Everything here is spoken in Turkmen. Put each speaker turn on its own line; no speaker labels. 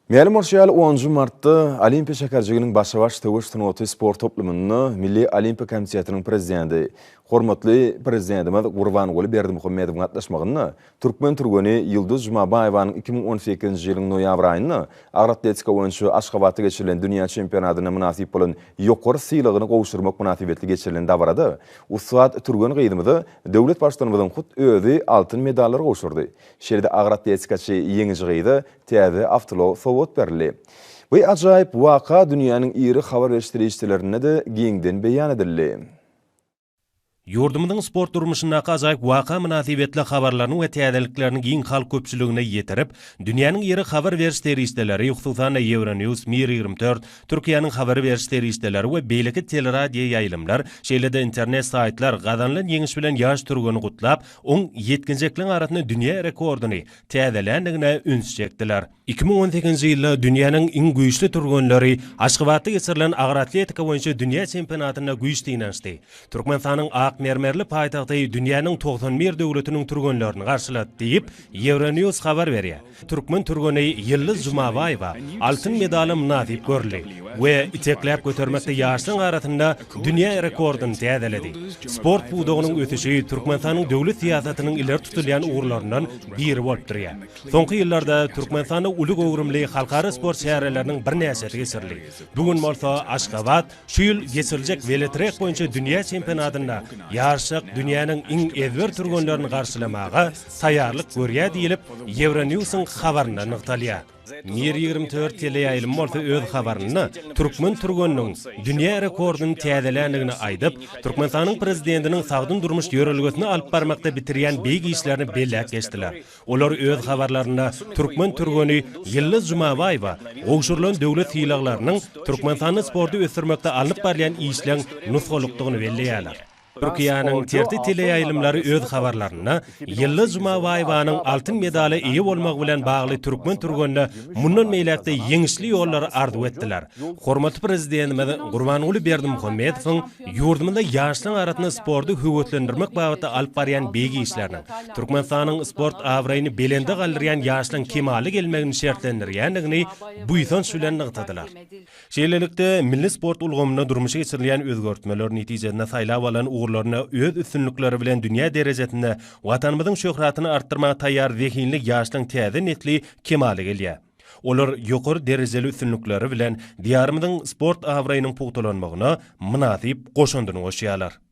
Ma'lum orşal 10 martda Olimpiya şekerciginin başavaş tövüş tınıotı spor toplumunu Milli Olimpiya Komitetining prezidenti, hormatly prezidentimiz Gurbanguly Berdimuhammedowyň gatnaşmagyny Türkmen Turgeny Ýyldız Jumabayewaň 2018-nji ýylyň noýabr aýyny agratletika boýunça Aşgabatda geçirilen dünýä çempionatyna münasip bolan ýokary sylygyny gowşurmak münasibetli geçirilen dabarada Usat Turgen gyýdymyzy döwlet başdanymyzyň hut özü altyn medallar gowşurdy. Şerde agratletikaçy ýeňiji gyýdy, täze Avtolo sowat berildi. Bu ajaýyp waka dünýäniň iri habar eşdirişçilerine de giňden beýan edildi.
Yurdumyzyň sport durmuşyna ajaýyp waka münasibetli habarlaryny we täzeliklerini giň halk köpçüligine ýetirip, dünýäniň iri habar beriş terişdeleri, hususan Euronews, Mir 24, Türkiýanyň habar beriş terişdeleri we beýleki teleradio ýaýlymlar, şeýlede internet saytlar gazanlan ýeňiş bilen ýaş turgany gutlap, oň ýetkinjekliň arasyna dünýä rekordyny täzelendigine üns çekdiler. 2018-nji ýylda dünýäniň iň güýçli turganlary Aşgabatda geçirilen agratletika boýunça dünýä çempionatyna güýçli ýnaşdy. Türkmenistanyň mermerli paýtagty dünýäniň 91 döwletiniň turganlaryny garşylady diýip Euronews habar berýär. Türkmen turgany Ýyldız Jumabayewa altyn medala münasip görüldi we itekläp götermekde ýaşlyň arasynda dünýä rekordyny täzeledi. Sport budagynyň ötüşi Türkmenistanyň döwlet siýasatynyň ileri tutulýan uğurlaryndan biri bolup durýar. Soňky ýyllarda Türkmenistanyň uly gowrumly halkara sport şäherleriniň bir näseti geçirildi. Bugun bolsa Aşgabat şu ýyl geçiriljek veletrek boýunça dünýä çempionatyna ýarşyk dünýäniň iň ezber turganlaryny garşylamaga taýýarlyk görýär diýilip Euronewsyň habaryna nykdalýar. Mir 24 teleýaýlym bolsa öz habaryny Türkmen turganynyň dünýä rekordyny täzelendigini aýdyp, Türkmenistanyň prezidentiniň sagdyn durmuş ýörelgesini alyp barmakda bitirýän beýgi işlerini belläp geçdiler. Olar öz habarlaryna Türkmen turgany Ýyldız Jumabayewa gowşurylan döwlet sylaklarynyň Türkmenistanyň sporty ösürmekde alyp barýan işleň nusgalykdygyny belläýärler. Türkiýanyň terti teleýaýlymlary öz habarlaryna Ýyldız Jumabayewanyň altyn medaly eýe bolmagy bilen bagly Türkmen turganyna mundan meýlekde ýeňişli ýollary arzuw etdiler. Hormatly prezidentimiz Gurbanguly Berdimuhammedowyň ýurdumynda ýaşlyň arasyna sporty höwetlendirmek bagyda alyp barýan beýgi işlerini, Türkmenistanyň sport awraýyny belende galdyrýan ýaşlyň kemali gelmegini şertlendirýändigini buýsan sülen nykdadylar. Şeýlelikde milli sport ulgamyna durmuşa geçirilýän özgertmeler netijesinde saýlap alan uğurlaryna öz üstünlikleri bilen dünýä derejesinde watanymyzyň şöhratyny artdyrmaga taýýar zehinli ýaşlyň täze netli kemali gelýär. Olar ýokary derejeli üstünlikleri bilen diýarymyzyň sport awraýynyň pugtalanmagyna münasip goşundyny goşýarlar.